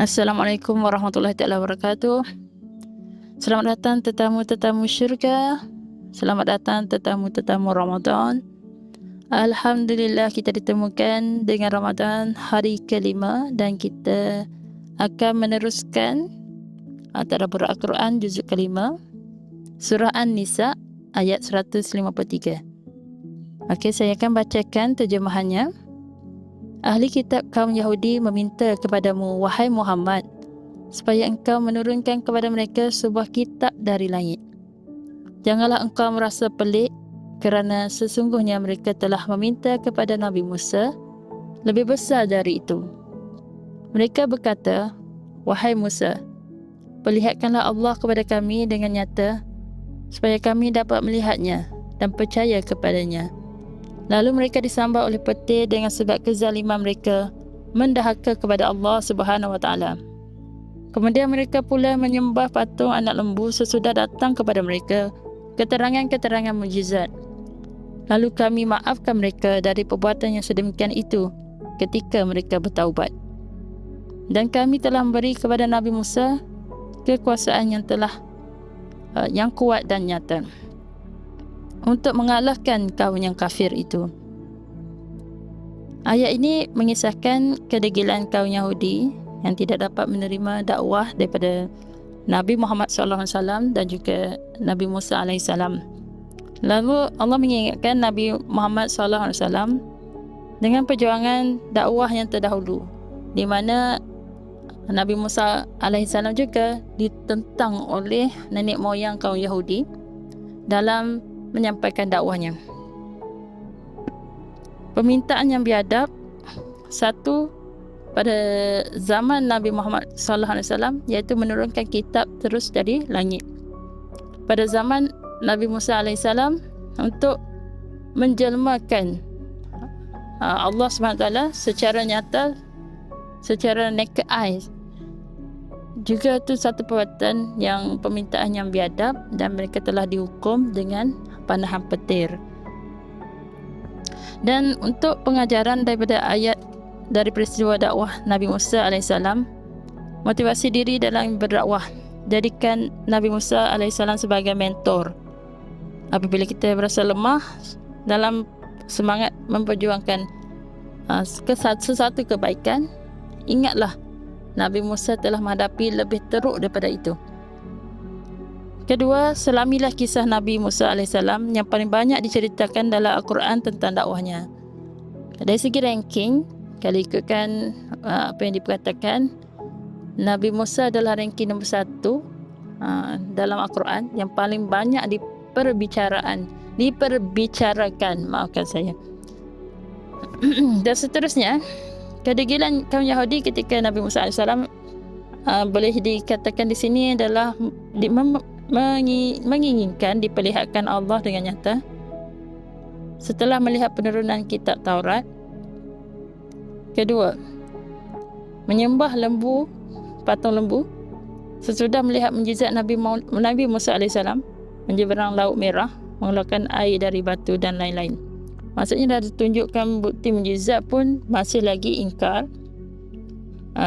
Assalamualaikum warahmatullahi taala wabarakatuh. Selamat datang tetamu-tetamu syurga. Selamat datang tetamu-tetamu Ramadan. Alhamdulillah kita ditemukan dengan Ramadan hari kelima dan kita akan meneruskan tadabbur Al-Quran juzuk kelima, surah An-Nisa ayat 153. Okey, saya akan bacakan terjemahannya. Ahli kitab kaum Yahudi meminta kepadamu, wahai Muhammad, supaya engkau menurunkan kepada mereka sebuah kitab dari langit. Janganlah engkau merasa pelik kerana sesungguhnya mereka telah meminta kepada Nabi Musa lebih besar dari itu. Mereka berkata, wahai Musa, perlihatkanlah Allah kepada kami dengan nyata supaya kami dapat melihatnya dan percaya kepadanya. Lalu mereka disambar oleh petir dengan sebab kezaliman mereka mendahaka kepada Allah Subhanahu Wa Taala. Kemudian mereka pula menyembah patung anak lembu sesudah datang kepada mereka keterangan-keterangan mukjizat. Lalu kami maafkan mereka dari perbuatan yang sedemikian itu ketika mereka bertaubat. Dan kami telah memberi kepada Nabi Musa kekuasaan yang kuat dan nyata untuk mengalahkan kaum yang kafir itu. Ayat ini mengisahkan kedegilan kaum Yahudi yang tidak dapat menerima dakwah daripada Nabi Muhammad SAW dan juga Nabi Musa AS. Lalu Allah mengingatkan Nabi Muhammad SAW dengan perjuangan dakwah yang terdahulu, di mana Nabi Musa AS juga ditentang oleh nenek moyang kaum Yahudi dalam menyampaikan dakwahnya. Permintaan yang biadab satu pada zaman Nabi Muhammad SAW, iaitu menurunkan kitab terus dari langit. Pada zaman Nabi Musa AS untuk menjelmakan Allah SWT secara nyata, secara naked eyes. Juga itu satu perbuatan yang permintaan yang biadab dan mereka telah dihukum dengan panahan petir. Dan untuk pengajaran daripada ayat dari peristiwa dakwah Nabi Musa AS, motivasi diri dalam berdakwah, jadikan Nabi Musa AS sebagai mentor. Apabila kita berasa lemah dalam semangat memperjuangkan sesuatu kebaikan, ingatlah Nabi Musa telah menghadapi lebih teruk daripada itu. Kedua, selamilah kisah Nabi Musa AS yang paling banyak diceritakan dalam Al-Quran tentang dakwahnya. Dari segi ranking, kalau ikutkan apa yang diperkatakan, Nabi Musa adalah ranking nombor 1 dalam Al-Quran yang paling banyak diperbicarakan, maafkan saya. Dan seterusnya, kedegilan kaum Yahudi ketika Nabi Musa AS boleh dikatakan di sini adalah menginginkan diperlihatkan Allah dengan nyata setelah melihat penurunan kitab Taurat. Kedua, menyembah lembu, patung lembu sesudah melihat mukjizat Nabi Musa AS menyeberang Laut Merah, mengeluarkan air dari batu dan lain-lain. Maksudnya dah ditunjukkan bukti mukjizat pun masih lagi ingkar.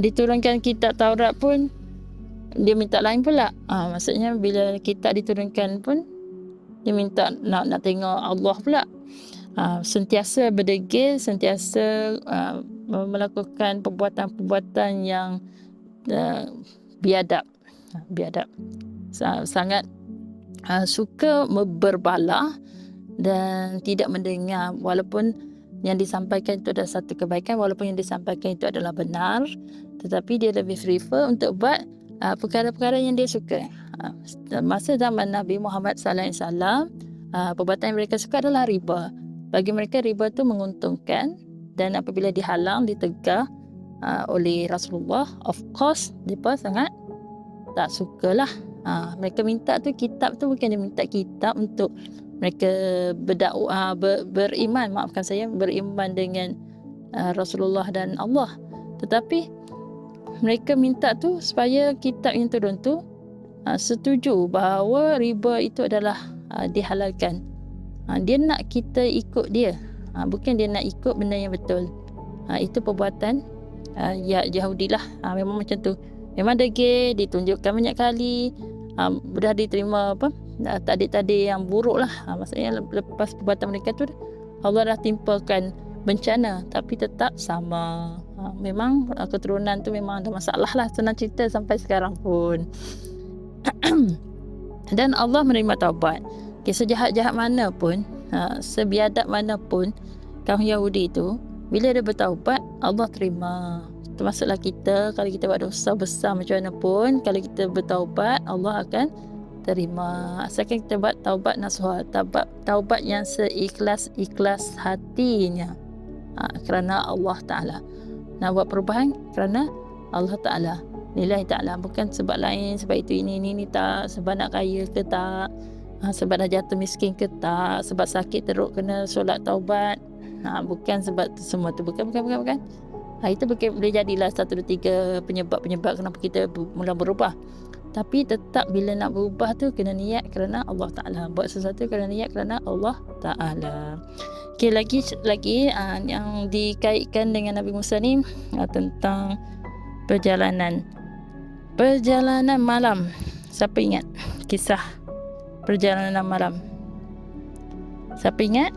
Diturunkan kitab Taurat pun dia minta lain pula. Maksudnya bila kitab diturunkan pun dia minta nak tengok Allah pula. Sentiasa berdegil, sentiasa melakukan perbuatan-perbuatan yang biadab. Sangat suka berbalah dan tidak mendengar walaupun yang disampaikan itu adalah satu kebaikan, walaupun yang disampaikan itu adalah benar, tetapi dia lebih prefer untuk buat perkara-perkara yang dia suka. Masa zaman Nabi Muhammad SAW, perbuatan yang mereka suka adalah riba. Bagi mereka riba itu menguntungkan, dan apabila dihalang, ditegah oleh Rasulullah, of course mereka sangat tak sukalah. Mereka minta tu kitab tu, bukan dia minta kitab untuk mereka beriman dengan Rasulullah dan Allah, tetapi mereka minta tu supaya kitab yang turun tu setuju bahawa riba itu adalah dihalalkan. Dia nak kita ikut dia, bukan dia nak ikut benda yang betul. Itu perbuatan ya Yahudi lah. Memang macam tu. Memang degil, ditunjukkan banyak kali. Dah diterima takdir-takdir yang buruk lah. Maksudnya lepas perbuatan mereka tu Allah dah timpakan bencana, tapi tetap sama. Memang keturunan tu memang ada masalah lah, senang cerita sampai sekarang pun. Dan Allah menerima taubat. Sejahat-jahat mana pun, sebiadab mana pun kaum Yahudi tu, bila dia bertaubat, Allah terima. Termasuklah kita, kalau kita buat dosa besar macam mana pun, kalau kita bertaubat, Allah akan terima. Asalkan kita buat taubat nasuha, taubat yang seikhlas-ikhlas hatinya, kerana Allah Ta'ala. Nak buat perubahan kerana Allah Ta'ala, lillahi ta'ala, bukan sebab lain, sebab itu ini tak, sebab nak kaya ke tak, sebab dah jatuh miskin ke tak, sebab sakit teruk kena solat taubat. Bukan sebab tu semua tu, bukan. Itu boleh jadilah 1, 2, 3 penyebab kenapa kita mula berubah. Tapi tetap bila nak berubah tu kena niat kerana Allah Ta'ala, buat sesuatu kena niat kerana Allah Ta'ala. Okay, lagi yang dikaitkan dengan Nabi Musa ni, tentang perjalanan malam. Siapa ingat kisah perjalanan malam? Siapa ingat?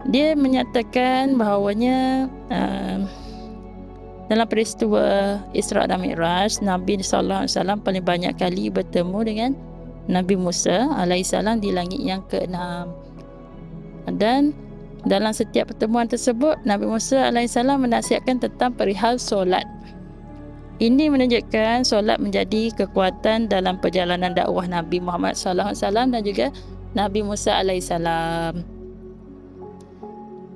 Dia menyatakan bahawanya dalam peristiwa Isra' dan Mi'raj, Nabi SAW paling banyak kali bertemu dengan Nabi Musa alaihissalam di langit yang ke-6. Dan dalam setiap pertemuan tersebut, Nabi Musa alaihissalam menasihatkan tentang perihal solat. Ini menunjukkan solat menjadi kekuatan dalam perjalanan dakwah Nabi Muhammad SAW dan juga Nabi Musa alaihissalam.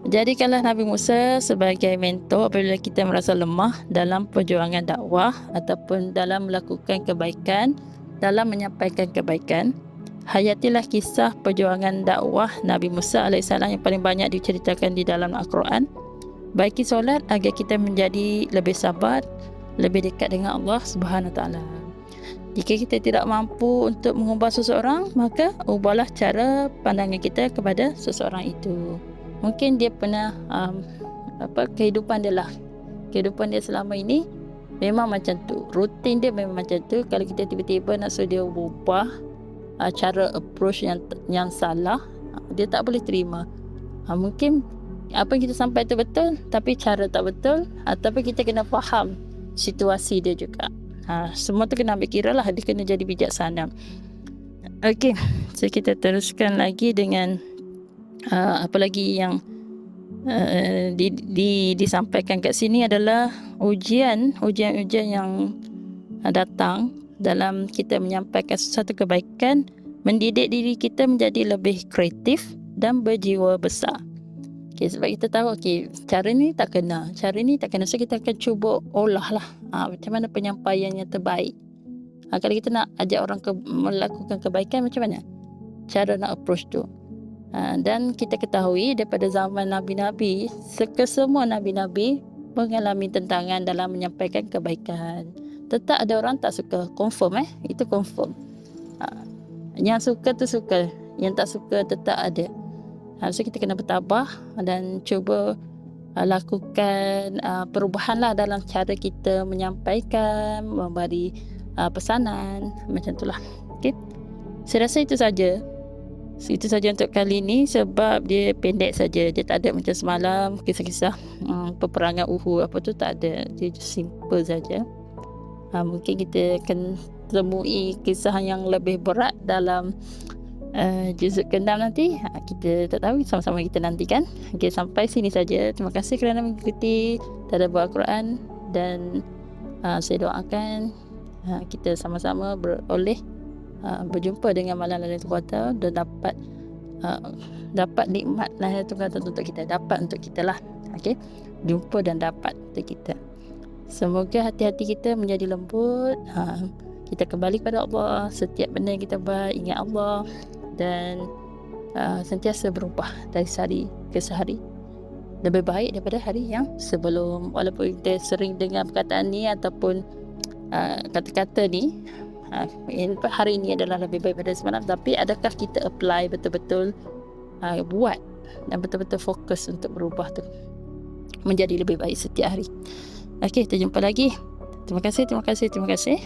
Jadikanlah Nabi Musa sebagai mentor apabila kita merasa lemah dalam perjuangan dakwah ataupun dalam melakukan kebaikan, dalam menyampaikan kebaikan. Hayatilah kisah perjuangan dakwah Nabi Musa AS yang paling banyak diceritakan di dalam Al-Quran. Baiki solat agar kita menjadi lebih sabar, lebih dekat dengan Allah Subhanahu Wa Taala. Jika kita tidak mampu untuk mengubah seseorang, maka ubahlah cara pandangan kita kepada seseorang itu. Mungkin dia pernah kehidupan dia selama ini memang macam tu, rutin dia memang macam tu. Kalau kita tiba-tiba nak suruh dia ubah cara approach yang salah, dia tak boleh terima. Mungkin apa yang kita sampaikan tu betul, tapi cara tak betul, tapi kita kena faham situasi dia juga. Semua tu kena ambil kira lah, dia kena jadi bijaksana. Okey, so kita teruskan lagi dengan apa lagi yang disampaikan kat sini adalah ujian yang datang dalam kita menyampaikan sesuatu kebaikan, mendidik diri kita menjadi lebih kreatif dan berjiwa besar. Sebab kita tahu cara ni tak kena, so kita akan cuba olah lah macam mana penyampaian yang terbaik. Kalau kita nak ajak orang melakukan kebaikan, macam mana cara nak approach tu. Dan kita ketahui daripada zaman Nabi-Nabi, kesemua Nabi-Nabi mengalami tentangan dalam menyampaikan kebaikan. Tetap ada orang tak suka, confirm itu confirm. Yang suka tu suka, yang tak suka tetap ada. So kita kena bertabah dan cuba lakukan perubahan lah dalam cara kita menyampaikan, memberi pesanan, macam itulah. Okay, saya rasa itu saja untuk kali ini, sebab dia pendek saja. Dia tak ada macam semalam kisah-kisah peperangan Uhud apa tu, tak ada. Dia simple saja. Mungkin kita akan temui kisah yang lebih berat dalam juzuk ke-6 nanti. Kita tak tahu, sama-sama kita nantikan. Okay, sampai sini saja. Terima kasih kerana mengikuti Tadabbur Al-Quran, dan saya doakan kita sama-sama beroleh berjumpa dengan malam Lailatul Qadar dan dapat nikmat Lailatul Qadar untuk kita, dapat untuk kita lah. Okey, jumpa dan dapat untuk kita. Semoga hati-hati kita menjadi lembut, kita kembali kepada Allah, setiap benda yang kita buat ingat Allah, dan sentiasa berubah dari hari ke hari lebih baik daripada hari yang sebelum. Walaupun kita sering dengar perkataan ni ataupun kata-kata ni, hari ini adalah lebih baik daripada semalam, tapi adakah kita apply betul-betul, buat dan betul-betul fokus untuk berubah tu? menjadi lebih baik setiap hari. Okey, kita jumpa lagi. Terima kasih, terima kasih, terima kasih.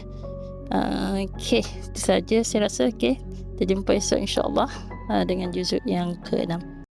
Okey, itu saja saya rasa. Okey, kita jumpa esok insya-Allah dengan juzuk yang ke-6.